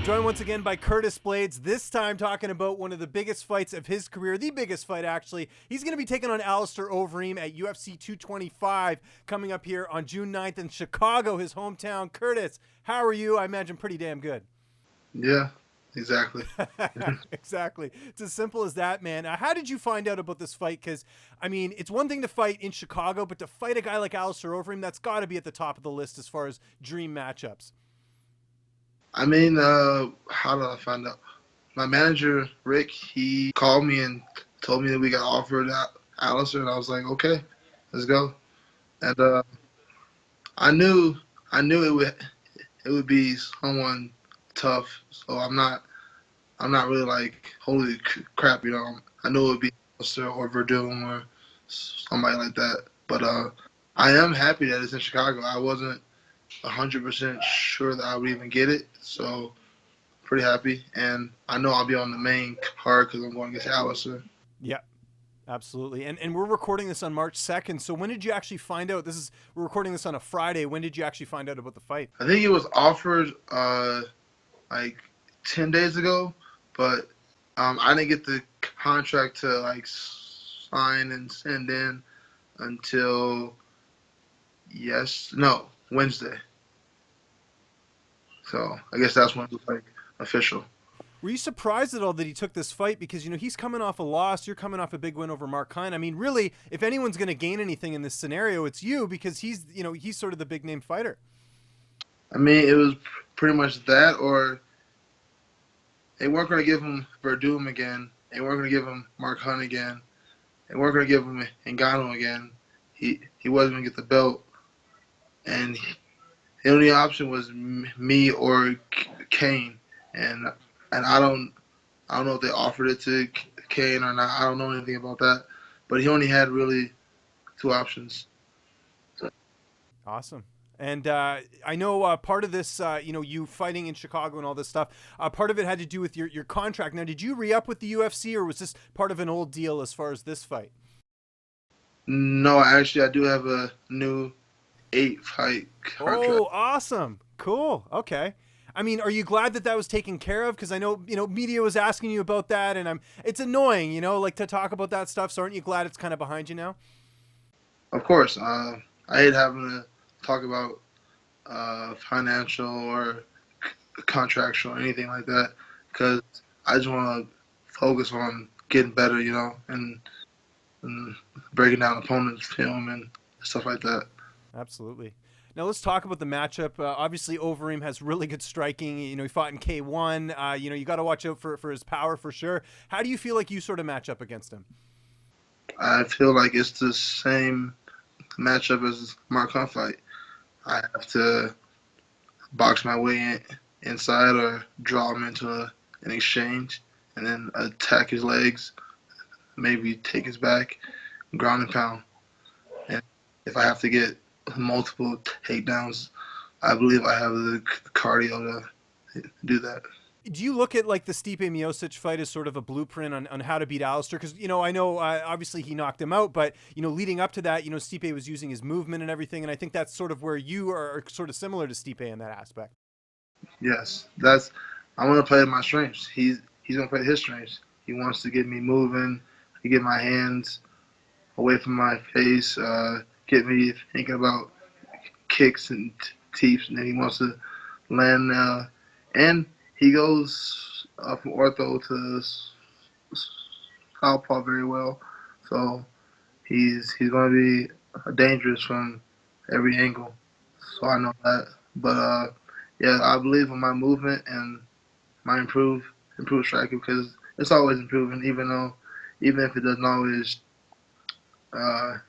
I'm joined once again by Curtis Blaydes, this time talking about one of the biggest fights of his career, the biggest fight actually. He's going to be taking on Alistair Overeem at UFC 225 coming up here on June 9th in Chicago, his hometown. Curtis, how are you? I imagine pretty damn good. Yeah, exactly. Exactly. It's as simple as that, man. How did you find out about this fight? Because, I mean, it's one thing to fight in Chicago, but to fight a guy like Alistair Overeem, that's got to be at the top of the list as far as dream matchups. I mean, how did I find out? My manager, Rick, he called me and told me that we got offered Alistair, and I was like, okay, let's go. And I knew, I knew it would be someone tough. So I'm not really like, holy crap, I knew it would be Alistair or Verdum or somebody like that. But I am happy that it's in Chicago. I wasn't 100% sure that I would even get it, so pretty happy. And I know I'll be on the main card because I'm going against Alistair. Yeah. Absolutely. And we're recording this on March 2nd. So when did you actually find out? We're recording this on a Friday. When did you actually find out about the fight? I think it was offered like 10 days ago, but I didn't get the contract to like sign and send in until Wednesday. So I guess that's when it was like official. Were you surprised at all that he took this fight? Because, he's coming off a loss. You're coming off a big win over Mark Hunt. I mean, really, if anyone's going to gain anything in this scenario, it's you, because he's sort of the big name fighter. I mean, it was pretty much that, or they weren't going to give him Verdum again. They weren't going to give him Mark Hunt again. They weren't going to give him Ngannou again. He wasn't going to get the belt. And the only option was me or Kane. And I don't know if they offered it to Kane or not. I don't know anything about that. But he only had really two options. So. Awesome. And I know part of this, you fighting in Chicago and all this stuff, part of it had to do with your contract. Now, did you re-up with the UFC, or was this part of an old deal as far as this fight? No, actually, I do have a new 8-fight contract. Oh, awesome. Cool. Okay. I mean, are you glad that was taken care of? Because I know, media was asking you about that, and it's annoying, like to talk about that stuff. So aren't you glad it's kind of behind you now? Of course. I hate having to talk about financial or contractual or anything like that, because I just want to focus on getting better, and breaking down opponents' film and stuff like that. Absolutely. Now let's talk about the matchup. Obviously, Overeem has really good striking. He fought in K1. You got to watch out for his power for sure. How do you feel like you sort of match up against him? I feel like it's the same matchup as Mark Hunt fight. I have to box my way inside or draw him into an exchange and then attack his legs, maybe take his back, ground and pound. And if I have to get multiple takedowns, I believe I have the cardio to do that. Do you look at like the Stipe Miocic fight as sort of a blueprint on how to beat Alistair? Because, I know obviously he knocked him out, but, leading up to that, Stipe was using his movement and everything. And I think that's sort of where you are sort of similar to Stipe in that aspect. Yes, I want to play my strengths. He's going to play his strengths. He wants to get me moving, to get my hands away from my face, get me thinking about kicks and teeps, and then he wants to land. And he goes from ortho to southpaw very well, so he's going to be dangerous from every angle. So I know that. But yeah, I believe in my movement and my improved striking, because it's always improving, even if it doesn't always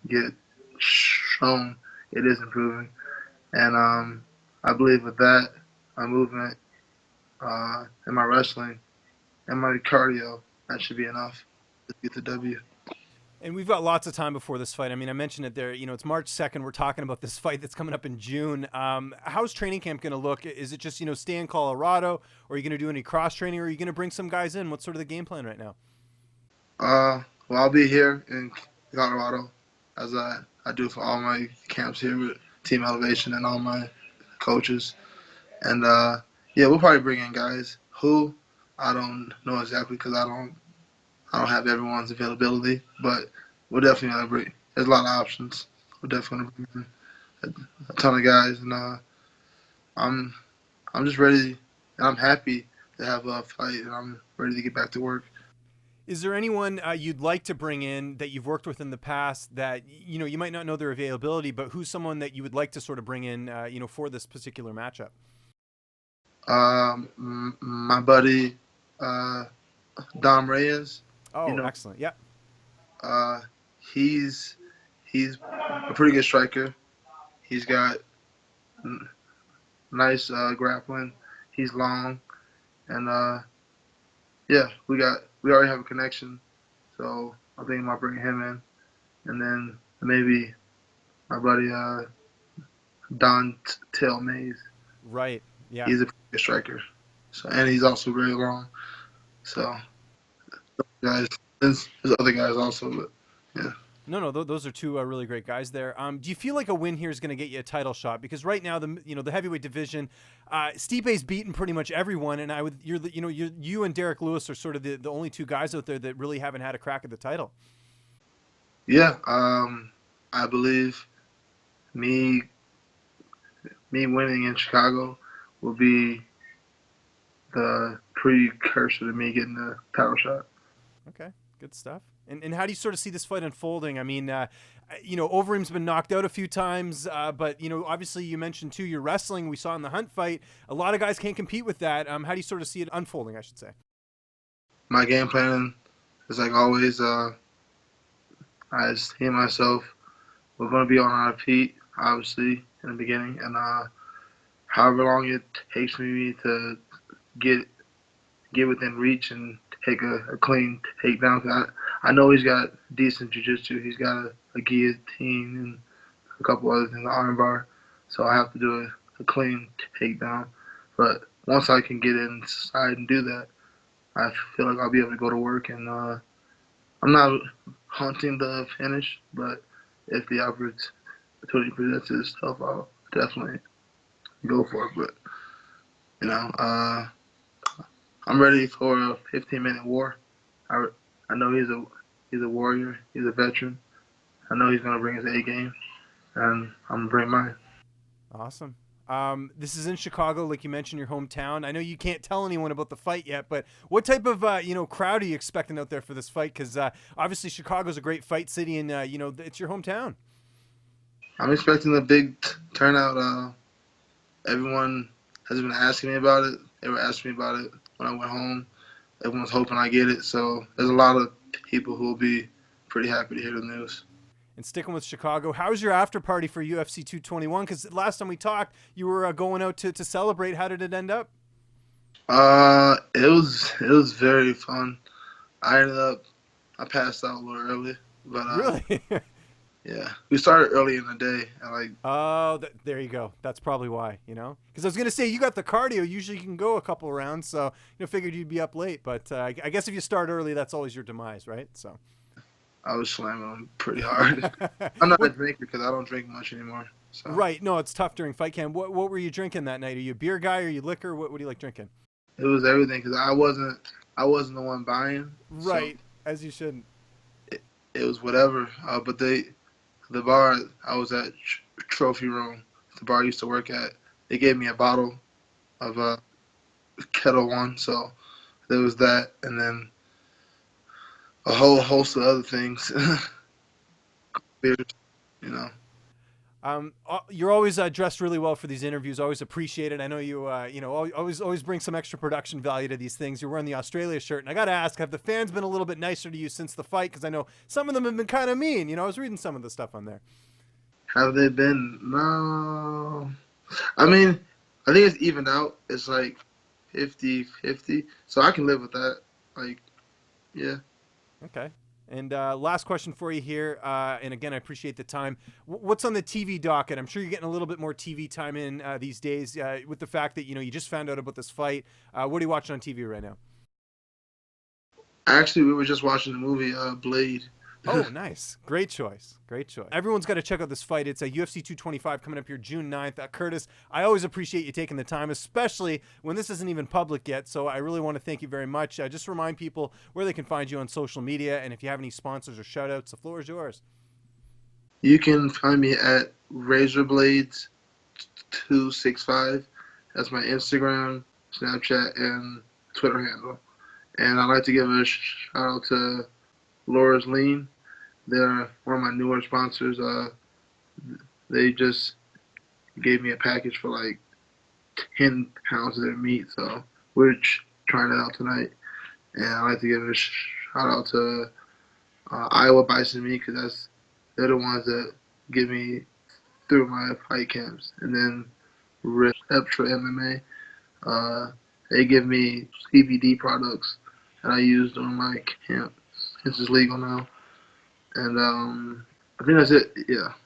get shown, it is improving. And I believe with that, my movement, and my wrestling, and my cardio, that should be enough to get the W. And we've got lots of time before this fight. I mean, I mentioned it there. It's March 2nd. We're talking about this fight that's coming up in June. How's training camp going to look? Is it just, stay in Colorado? Or are you going to do any cross training? Or are you going to bring some guys in? What's sort of the game plan right now? Well, I'll be here in Colorado, as I do for all my camps here with Team Elevation and all my coaches. And yeah, we'll probably bring in guys. Who? I don't know exactly because I don't have everyone's availability, but we're definitely gonna bring. There's a lot of options. We're definitely gonna bring a ton of guys, and I'm I'm just ready, and I'm happy to have a fight, and I'm ready to get back to work. Is there anyone you'd like to bring in that you've worked with in the past that you might not know their availability, but who's someone that you would like to sort of bring in for this particular matchup? My buddy uh, Dom Reyes, you Oh, know, excellent. Yeah. uh, he's he's a pretty good striker. He's got nice grappling. He's long, and yeah, we already have a connection. So I'm thinking about bringing him in, and then maybe my buddy Don Tail Mays. Right. Yeah. He's a pretty good striker. So and he's also very long. So guys, there's other guys also, but yeah. No, no, those are two really great guys there. Do you feel like a win here is going to get you a title shot? Because right now, the heavyweight division, Stipe's beaten pretty much everyone, and you and Derek Lewis are sort of the only two guys out there that really haven't had a crack at the title. Yeah, I believe me winning in Chicago will be the precursor to me getting the title shot. Okay, good stuff. And how do you sort of see this fight unfolding? I mean, Overeem's been knocked out a few times, but obviously you mentioned too your wrestling. We saw in the Hunt fight, a lot of guys can't compete with that. How do you sort of see it unfolding? I should say. My game plan is like always. I just and myself. We're going to be on our feet, obviously, in the beginning, and however long it takes me to get within reach and take a clean takedown. I know he's got decent jiu-jitsu. He's got a guillotine and a couple other things, armbar. So I have to do a clean takedown. But once I can get inside and do that, I feel like I'll be able to go to work. And I'm not hunting the finish, but if the opportunity presents itself, I'll definitely go for it. But, I'm ready for a 15-minute war. I know he's a warrior. He's a veteran. I know he's gonna bring his A game, and I'm gonna bring mine. Awesome. This is in Chicago, like you mentioned, your hometown. I know you can't tell anyone about the fight yet, but what type of crowd are you expecting out there for this fight? Because obviously Chicago's a great fight city, and it's your hometown. I'm expecting a big turnout. Everyone has been asking me about it. They were asking me about it when I went home. Everyone's hoping I get it. So there's a lot of people who will be pretty happy to hear the news. And sticking with Chicago, how's your after party for UFC 221? Because last time we talked, you were going out to celebrate. How did it end up? It was very fun. I passed out a little early, but Really? yeah, we started early in the day. Oh, there you go. That's probably why, Because I was going to say, you got the cardio. Usually you can go a couple of rounds, so, figured you'd be up late. But I guess if you start early, that's always your demise, right? So I was slamming them pretty hard. I'm not a drinker because I don't drink much anymore. So. Right. No, it's tough during fight camp. What were you drinking that night? Are you a beer guy? Are you liquor? What do you like drinking? It was everything because I wasn't the one buying. Right. So as you shouldn't. It was whatever. But the bar I was at, Trophy Room, the bar I used to work at, they gave me a bottle of Kettle One. So there was that, and then a whole host of other things. Beers, You're always dressed really well for these interviews. Always appreciate it. I know you, always bring some extra production value to these things. You're wearing the Australia shirt, and I got to ask: have the fans been a little bit nicer to you since the fight? Because I know some of them have been kind of mean. I was reading some of the stuff on there. Have they been? No. I mean, I think it's even out. It's like 50-50. So I can live with that. Yeah. Okay. And last question for you here. And again, I appreciate the time. What's on the TV docket? I'm sure you're getting a little bit more TV time in these days with the fact that, you just found out about this fight. What are you watching on TV right now? Actually, we were just watching the movie Oh, nice. Great choice. Great choice. Everyone's got to check out this fight. It's a UFC 225 coming up here June 9th. Curtis, I always appreciate you taking the time, especially when this isn't even public yet. So I really want to thank you very much. Just remind people where they can find you on social media. And if you have any sponsors or shout outs, the floor is yours. You can find me at Blaydes265. That's my Instagram, Snapchat, and Twitter handle. And I'd like to give a shout out to Laura's Lean. They're one of my newer sponsors. They just gave me a package for like 10 pounds of their meat, so we're trying it out tonight. And I'd like to give a shout out to Iowa Bison Meat, because they're the ones that get me through my fight camps. And then Fightful MMA, they give me CBD products that I use during my camp. This is legal now. And I think that's it. Yeah.